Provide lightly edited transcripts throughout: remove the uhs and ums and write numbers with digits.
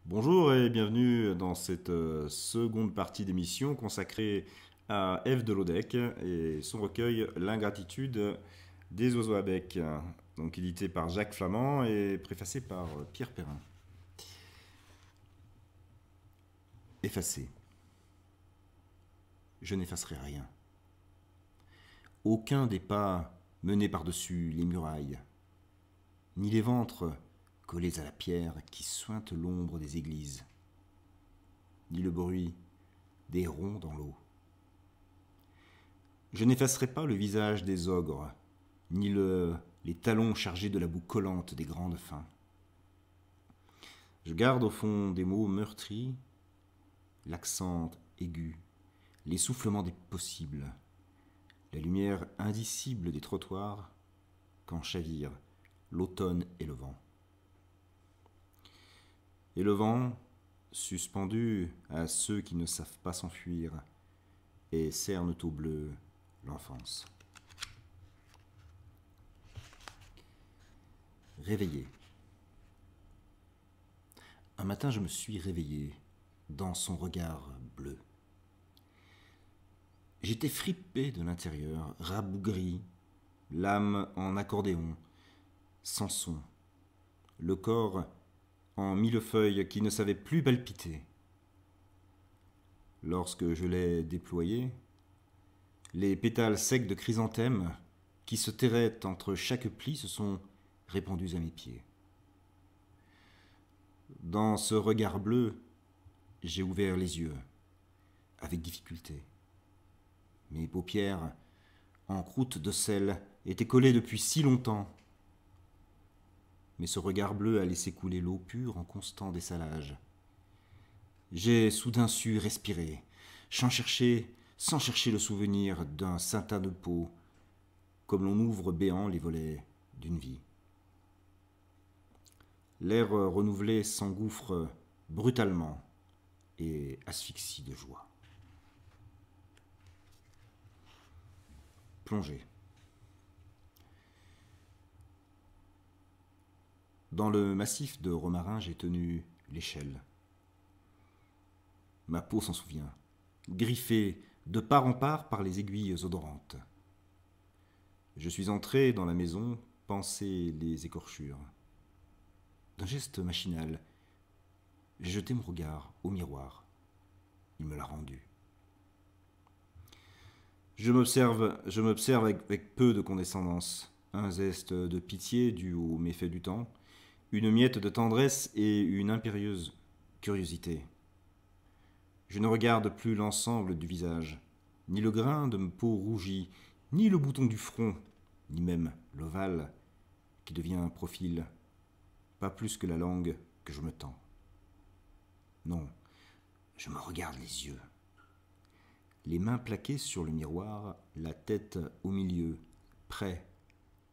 Bonjour et bienvenue dans cette seconde partie d'émission consacrée à Ève de Lodèque et son recueil L'ingratitude des oiseaux à bec, donc édité par Jacques Flamand et préfacé par Pierre Perrin. Effacé. Je n'effacerai rien. Aucun des pas menés par-dessus les murailles, ni les ventres collés à la pierre qui suintent l'ombre des églises, ni le bruit des ronds dans l'eau. Je n'effacerai pas le visage des ogres, ni les talons chargés de la boue collante des grandes fins. Je garde au fond des mots meurtris l'accent aigu, l'essoufflement des possibles, la lumière indicible des trottoirs quand chavire l'automne et le vent. Et le vent, suspendu à ceux qui ne savent pas s'enfuir, et cerne au bleu l'enfance. Réveillé. Un matin, je me suis réveillé dans son regard bleu. J'étais fripé de l'intérieur, rabougri, l'âme en accordéon, sans son, le corps en millefeuille qui ne savait plus palpiter. Lorsque je l'ai déployé, les pétales secs de chrysanthème qui se terraient entre chaque pli se sont répandus à mes pieds. Dans ce regard bleu, j'ai ouvert les yeux, avec difficulté. Mes paupières, en croûte de sel, étaient collées depuis si longtemps. Mais ce regard bleu a laissé couler l'eau pure en constant dessalage. J'ai soudain su respirer, sans chercher le souvenir d'un satin de peau, comme l'on ouvre béant les volets d'une vie. L'air renouvelé s'engouffre brutalement et asphyxie de joie. Plongée. Dans le massif de Romarin, j'ai tenu l'échelle. Ma peau s'en souvient, griffée de part en part par les aiguilles odorantes. Je suis entré dans la maison, pensé les écorchures. D'un geste machinal, j'ai jeté mon regard au miroir. Il me l'a rendu. Je m'observe avec peu de condescendance, un zeste de pitié dû aux méfaits du temps, une miette de tendresse et une impérieuse curiosité. Je ne regarde plus l'ensemble du visage, ni le grain de peau rougie, ni le bouton du front, ni même l'ovale qui devient un profil, pas plus que la langue que je me tends. Non, je me regarde les yeux. Les mains plaquées sur le miroir, la tête au milieu, près,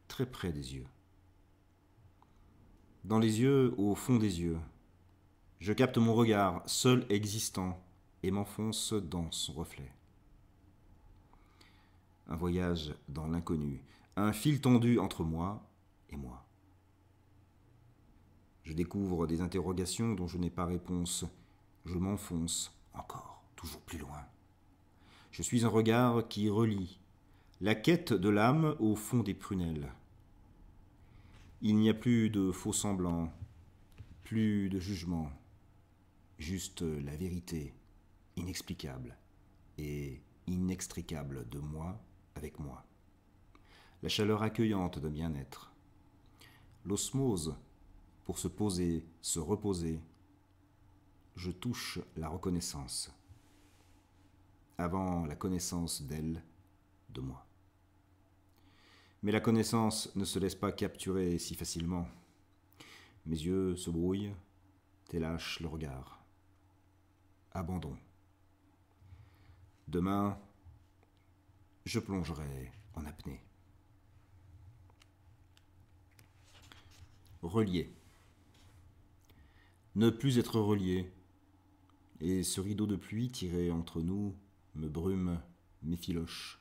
très près des yeux. Dans les yeux, au fond des yeux, je capte mon regard, seul existant, et m'enfonce dans son reflet. Un voyage dans l'inconnu, un fil tendu entre moi et moi. Je découvre des interrogations dont je n'ai pas réponse. Je m'enfonce encore, toujours plus loin. Je suis un regard qui relie la quête de l'âme au fond des prunelles. Il n'y a plus de faux semblants, plus de jugement, juste la vérité, inexplicable et inextricable de moi avec moi. La chaleur accueillante d'un bien-être. L'osmose pour se poser, se reposer. Je touche la reconnaissance. Avant la connaissance d'elle, de moi. Mais la connaissance ne se laisse pas capturer si facilement. Mes yeux se brouillent, lâche le regard. Abandon. Demain, je plongerai en apnée. Relié. Ne plus être relié, et ce rideau de pluie tiré entre nous me brume, m'effiloche,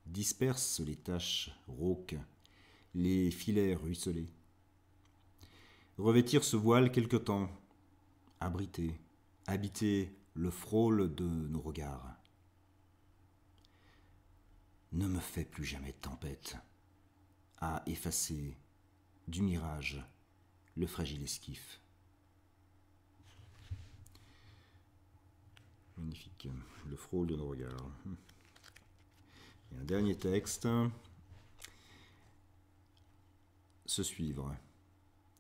disperse les taches rauques, les filets ruisselés. Revêtir ce voile quelque temps, abriter, habiter le frôle de nos regards. Ne me fais plus jamais de tempête à effacer du mirage le fragile esquif. Magnifique, le frôle de nos regards. Et un dernier texte. Se suivre.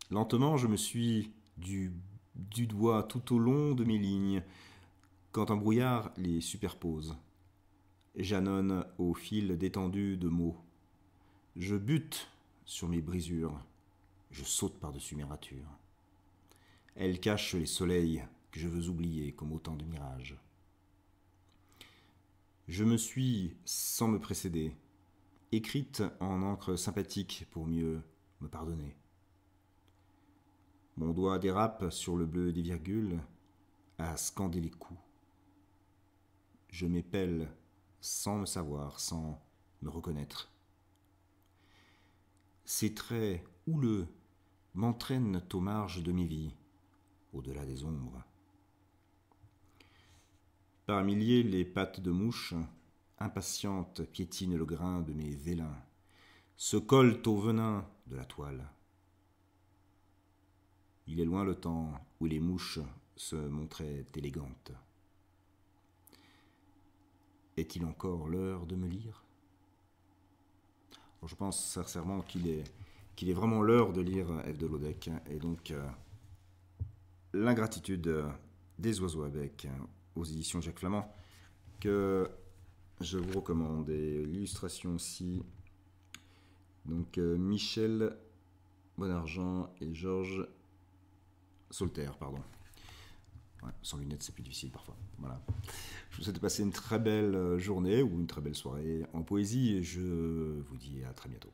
Lentement, je me suis du doigt tout au long de mes lignes, quand un brouillard les superpose. J'annonce au fil détendu de mots. Je bute sur mes brisures. Je saute par-dessus mes ratures. Elles cachent les soleils que je veux oublier comme autant de mirages. Je me suis, sans me précéder, écrite en encre sympathique pour mieux me pardonner. Mon doigt dérape sur le bleu des virgules à scander les coups. Je m'épelle sans me savoir, sans me reconnaître. Ces traits houleux m'entraînent aux marges de mes vies, au-delà des ombres. Par milliers, les pattes de mouche, impatientes, piétinent le grain de mes vélins, se collent au venin de la toile. Il est loin le temps où les mouches se montraient élégantes. Est-il encore l'heure de me lire ? Je pense sincèrement qu'il est vraiment l'heure de lire F. de Lodèque, et donc L'ingratitude des oiseaux à bec aux éditions Jacques Flamand, que je vous recommande. Et l'illustration aussi, donc Michel Bonargent et Georges Solter, pardon. Ouais, sans lunettes, c'est plus difficile parfois. Voilà. Je vous souhaite de passer une très belle journée ou une très belle soirée en poésie, et je vous dis à très bientôt.